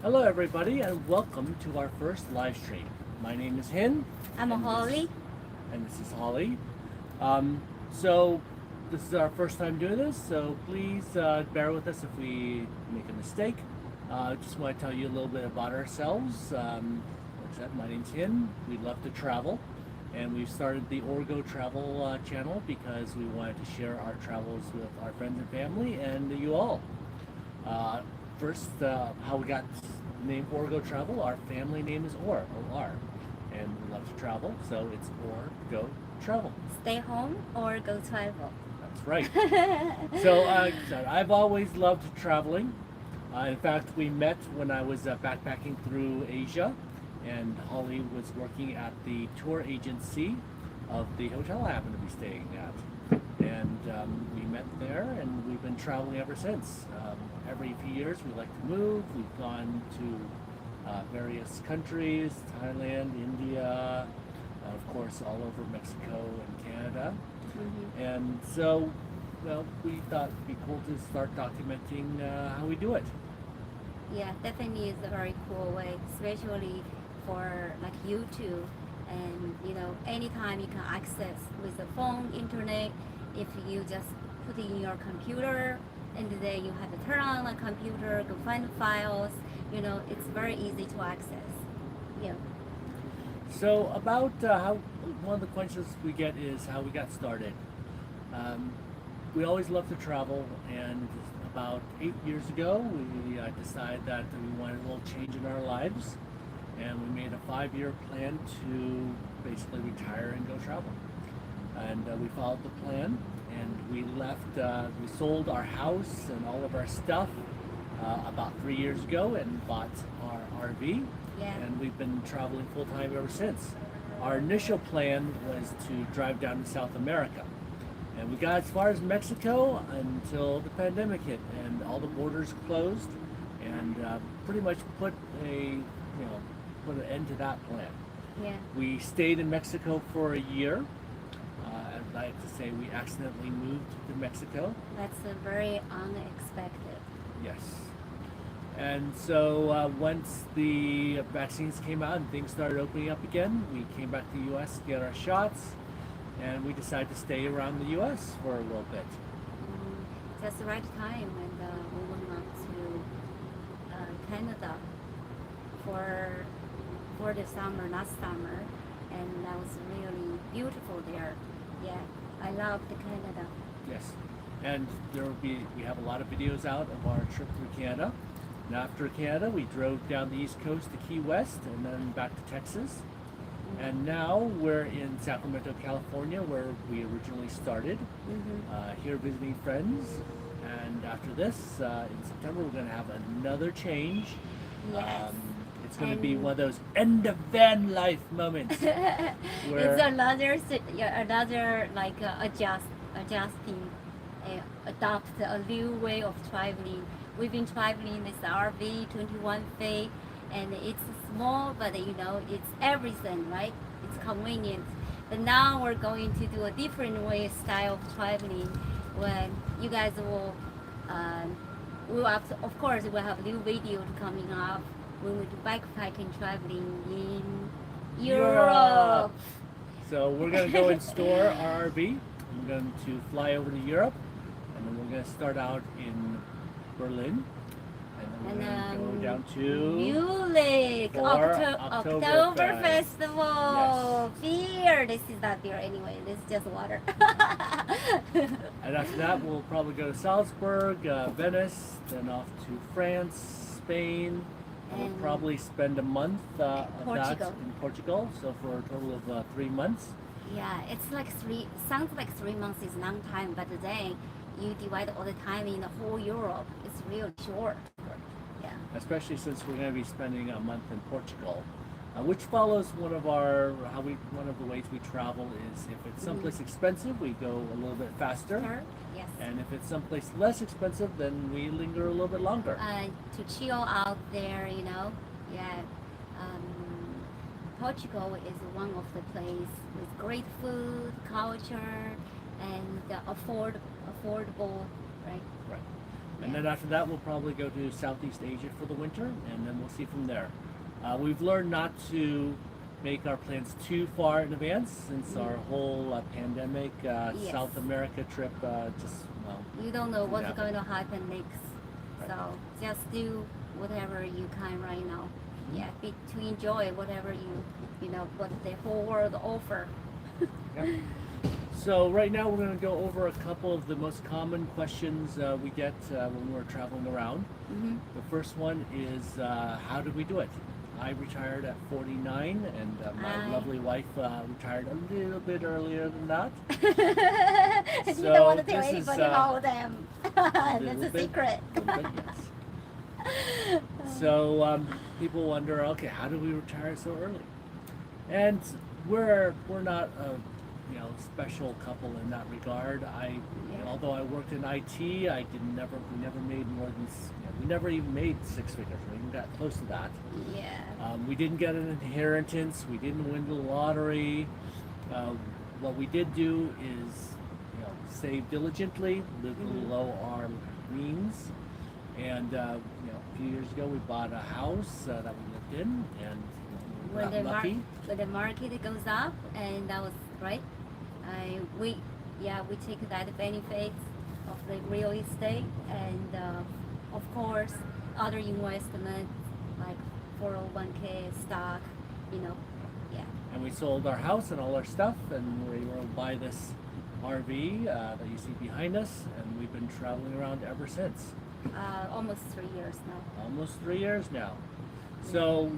Hello, everybody, and welcome to our first live stream. My name is Hin. I'm and Holly. This is Holly. Um, so, this is our first time doing this, so please bear with us if we make a mistake. Just want to tell you a little bit about ourselves. Like I said, my name's Hin. We love to travel, and we've started the Orgo travel channel because we wanted to share our travels with our friends and family and you all. Uh, First, how we got the name Orgo Travel. Our family name is O-R, and we love to travel, so it's Orgo Travel. Stay home or go travel. That's right. So, I've always loved traveling. In fact, we met when I was backpacking through Asia, and Holly was working at the tour agency of the hotel I happened to be staying at. And we met there, and we've been traveling ever since. Every few years, we like to move. We've gone to various countries: Thailand, India, of course, all over Mexico and Canada. Mm-hmm. And so, well, we thought it'd be cool to start documenting how we do it. Yeah, definitely is a very cool way, especially for like YouTube. And anytime you can access with the phone, internet. If you just put it in your computer, and then you have to turn on the computer, go find the files. It's very easy to access. Yeah. So about how one of the questions we get is how we got started. We always love to travel, and about 8 years ago, we decided that we wanted a little change in our lives, and we made a 5-year plan to basically retire and go travel. And we followed the plan, and we left. We sold our house and all of our stuff about 3 years ago, and bought our RV. Yeah. And we've been traveling full time ever since. Our initial plan was to drive down to South America, and we got as far as Mexico until the pandemic hit, and all the borders closed, and pretty much put an end to that plan. Yeah. We stayed in Mexico for a year. I'd like to say we accidentally moved to Mexico. That's very unexpected. Yes. And so once the vaccines came out and things started opening up again, we came back to the U.S. to get our shots, and we decided to stay around the U.S. for a little bit. Just the right time when we went on to Canada for the summer, last summer, and that was really beautiful there. Yeah, I love the Canada. Yes, and we have a lot of videos out of our trip through Canada. And after Canada, we drove down the East Coast to Key West, and then back to Texas. And now we're in Sacramento, California, where we originally started. Here visiting friends. And after this, in September, we're going to have another change. Yes. It's going to be one of those end of van life moments. It's another like adjusting, adopt a new way of traveling. We've been traveling this RV 21 feet, and it's small, but it's everything, right? It's convenient. But now we're going to do a different way style of traveling. When you guys will, of course, we'll have new video coming up when we do backpacking traveling in Europe. So we're going to go and store our RV. We're going to fly over to Europe, and then we're going to start out in Berlin, and then we're going to go down to Munich, October Festival. Yes. Beer. This is not beer anyway. This is just water. And after that, we'll probably go to Salzburg, Venice, then off to France, Spain. And we'll probably spend a month of that in Portugal. So for a total of 3 months. Yeah, it's like sounds like 3 months is a long time, but then you divide all the time in the whole Europe. It's real short. Right. Yeah. Especially since we're going to be spending a month in Portugal, which follows one of the ways we travel is if it's someplace expensive, we go a little bit faster. Sure. Yes. And if it's someplace less expensive, then we linger a little bit longer. To chill out there, Yeah. Portugal is one of the places with great food, culture, and affordable, right? Right. And then after that, we'll probably go to Southeast Asia for the winter, and then we'll see from there. We've learned not to make our plans too far in advance since our whole pandemic Yes. South America trip just, well, You don't know what's Yeah. going to happen next. Right. So just do whatever you can right now. Yeah, to enjoy whatever you know, what the whole world offer. Yep. So right now we're going to go over a couple of the most common questions we get when we're traveling around. Hmm. The first one is how did we do it? I retired at 49, and my lovely wife retired a little bit earlier than that. You So don't want to tell this is, anybody about them. That's little a bit- secret. little bit, yes. So people wonder, okay, how do we retire so early? And we're not a special couple in that regard. Although I worked in IT, we never made more than we never even made six figures. We even got close to that. Yeah. We didn't get an inheritance. We didn't win the lottery. What we did do is save diligently, live below our means. And a few years ago, we bought a house that we lived in, and we When got lucky. when the market goes up, and that was right. We take that benefits of the real estate, and of course other investments like 401k stock, yeah. And we sold our house and all our stuff, and we were able to buy this RV that you see behind us, and we've been traveling around ever since. Almost 3 years now. Almost 3 years now. So,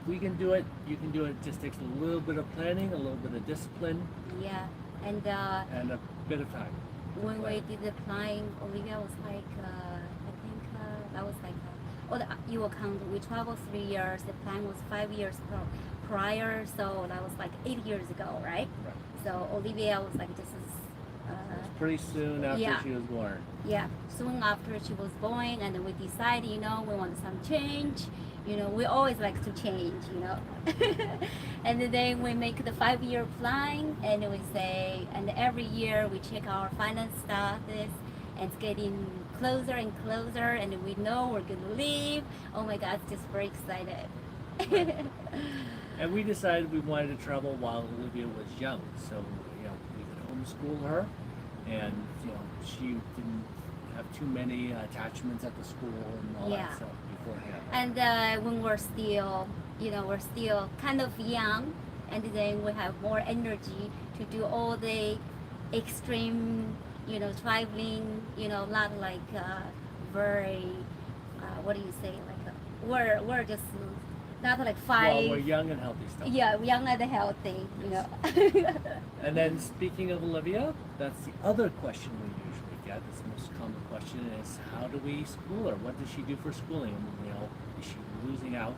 we can do it, you can do it. It just takes a little bit of planning, a little bit of discipline, Yeah, and and a bit of time. when we did the flying, Olivia was like, I think that was like, you will count, we traveled 3 years, the plan was 5 years prior, so that was like 8 years ago, right? Right. So Olivia was like, this is, Pretty soon after Yeah. she was born. yeah, soon after she was born, and then we decided, we want some change. We always like to change, and then we make the 5-year plan, and we say, and every year we check our finance status, and it's getting closer and closer, and we know we're gonna leave. Oh my God, just very excited. And we decided we wanted to travel while Olivia was young, so we could homeschool her, and she didn't have too many attachments at the school and all Yeah. that stuff beforehand. And when we're still kind of young, and then we have more energy to do all the extreme, traveling, not like very, what do you say, like we're just not like Well, 5. we're young and healthy still. Yeah, young and healthy, And then speaking of Olivia, that's the other question we usually get. This most common question is, how do we school her? What does she do for schooling? Is she losing out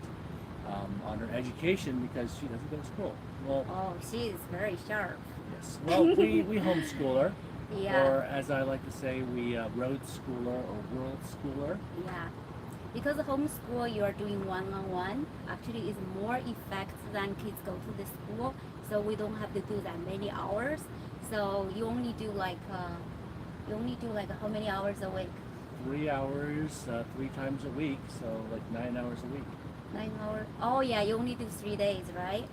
on her education because she doesn't go to school? Well, Oh, she is very sharp. yes. Well, we homeschool her, Yeah. or as I like to say, we road school her or world school her. Yeah, because homeschool you are doing one-on-one. Actually, it's more effective than kids go to the school. So we don't have to do that many hours. So you only do like how many hours a week? 3 hours, 3 times a week, so like 9 hours a week. 9 hours. Oh yeah, you only do 3 days, right?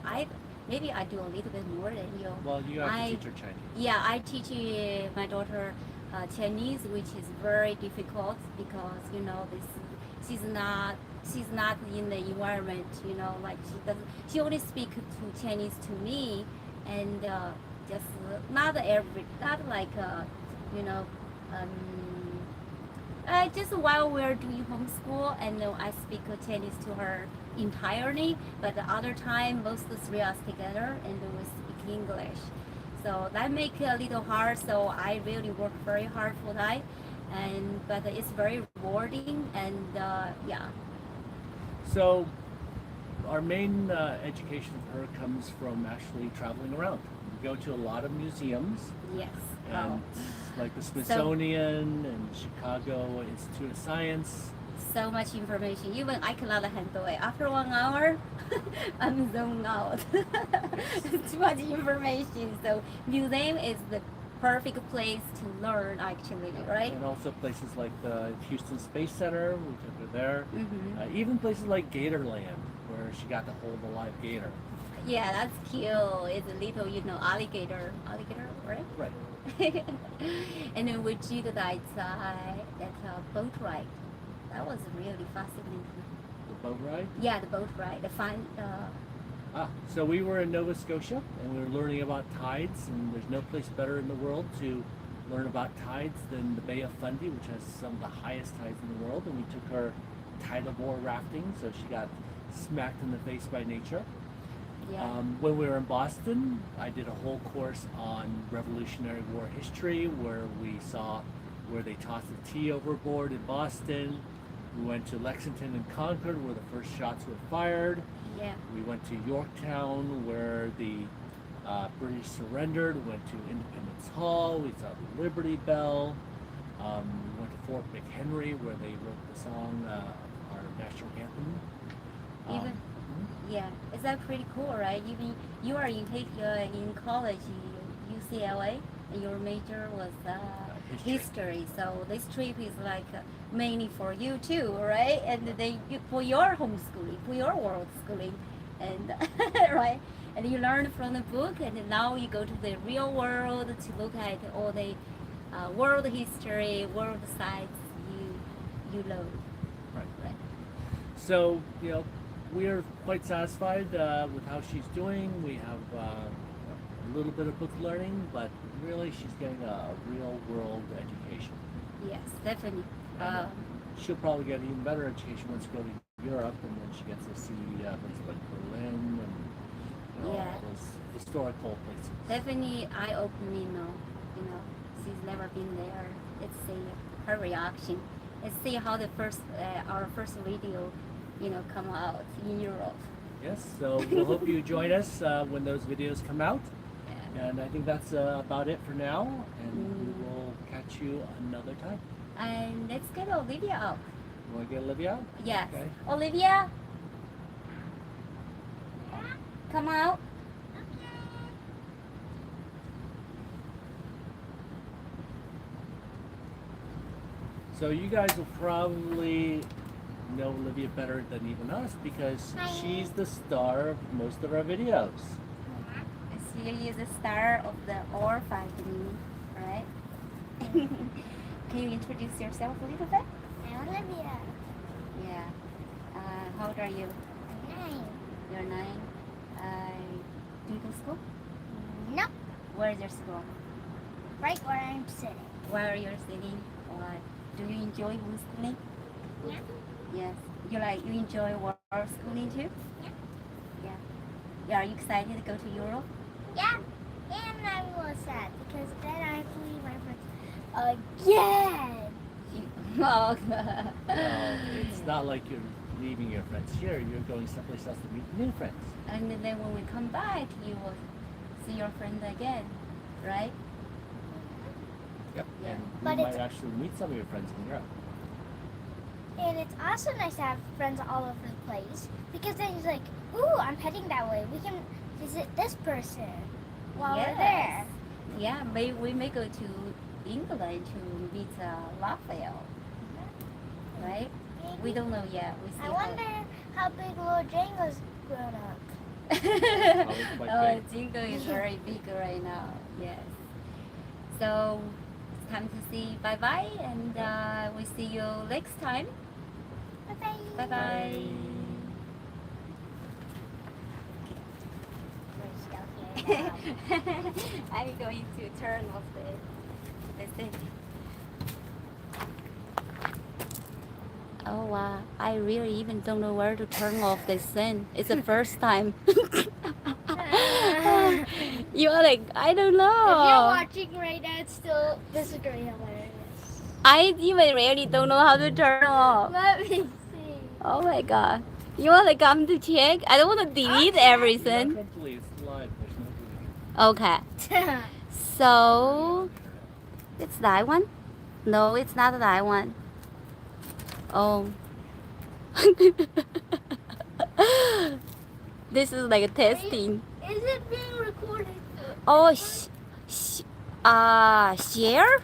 Maybe I do a little bit more than you. Well, you have I- to teach her Chinese. Yeah, I teach my daughter Chinese, which is very difficult because she's not in the environment. Like she only speak to Chinese to me, and just not like just while we're doing homeschool, and I speak Chinese to her entirely, but the other time most of the 3 of us together and we speak English. So that make it a little hard, so I really work very hard for that, but it's very rewarding, and yeah. So our main education for her comes from actually traveling around. We go to a lot of museums, Yes. and like the Smithsonian and Chicago Institute of Science. So much information. Even I cannot handle it. After 1 hour, I'm zoned out. Too much information. So museum is the perfect place to learn actually, right? And also places like the Houston Space Center, we took her there. Mm-hmm. Even places like Gatorland, where she got to hold a live gator. Yeah, that's cute. It's a little, alligator, right? Right. And then we did that boat ride. That was really fascinating. The boat ride. Yeah, the boat ride. The fun. So we were in Nova Scotia, and we were learning about tides, and there's no place better in the world to learn about tides than the Bay of Fundy, which has some of the highest tides in the world. And we took her tidal rafting, so she got smacked in the face by nature. Yeah. When we were in Boston, I did a whole course on Revolutionary War history, where we saw where they tossed the tea overboard in Boston. We went to Lexington and Concord, where the first shots were fired. Yeah. We went to Yorktown, where the British surrendered. We went to Independence Hall. We saw the Liberty Bell. We went to Fort McHenry, where they wrote the song, our national anthem. Even yeah, is that pretty cool, right? Even you are in college, UCLA, and your major was history. So this trip is like mainly for you too, right? And then for your homeschooling, for your world schooling, and right. And you learn from the book, and now you go to the real world to look at all the world history, world sites you learn. Right. So we are quite satisfied with how she's doing. We have a little bit of book learning, but really she's getting a real world education. Yes, definitely. She'll probably get an even better education once you go to Europe, and then she gets to see places like Berlin and all those historical places. Definitely eye-opening. She's never been there. Let's see her reaction. Let's see how our first video come out in Europe. Yes, so we'll hope you join us when those videos come out. Yeah. And I think that's about it for now, and we will catch you another time. And let's get Olivia up. You want to get Olivia out? Yes. Okay. Olivia, come out. So you guys will probably know Olivia better than even us, because she's the star of most of our videos. She is the star of the Or family, right? Can you introduce yourself a little bit? I'm Olivia. Yeah. How old are you? I'm 9. You're 9. Do you go to school? Nope. Where is your school? Right where I'm sitting. Where are you sitting? Or do you enjoy homeschooling? Yeah. Yes. You enjoy world schooling too? Yeah. Yeah. Are you excited to go to Europe? Yeah. And I'm a little sad because then I have to leave my friends again. Oh. It's not like you're leaving your friends here. You're going someplace else to meet new friends. And then when we come back, you will see your friend again, right? Yep. Yeah. And But we might it's- actually meet some of your friends in Europe. And it's also nice to have friends all over the place because then it's like, ooh, I'm heading that way. We can visit this person while we're there. Yeah, we may go to England to meet Raphael, right? Maybe. We don't know yet. We see I wonder how big little Django's grown up. Probably quite Oh, big. Jingo is very big right now. Yes. So it's time to say bye bye, and we see you next time. Bye-bye. Bye bye. We're still here now. I'm going to turn off the thing. Oh wow, I really even don't know where to turn off this thing. It's the first time. You're like, I don't If you're know. watching right now, this is very hilarious. I even really don't know how to turn off. Let me see. Oh my god. You want to come to check? I don't want to delete everything. Not complete. It's live. There's no deleting. Okay. So, it's that one? No, it's not that one. Oh. This is like a testing. Is it being recorded? Oh, shh. Share?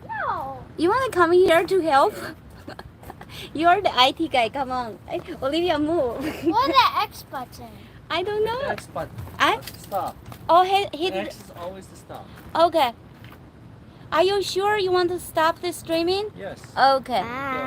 No. You want to come here to help? You're the IT guy. Come on. Olivia, move. What's the X button? I don't know. X button. I- That's the stop. Oh, hit X is always the stop. Okay. Are you sure you want to stop the streaming? Yes. Okay. Ah.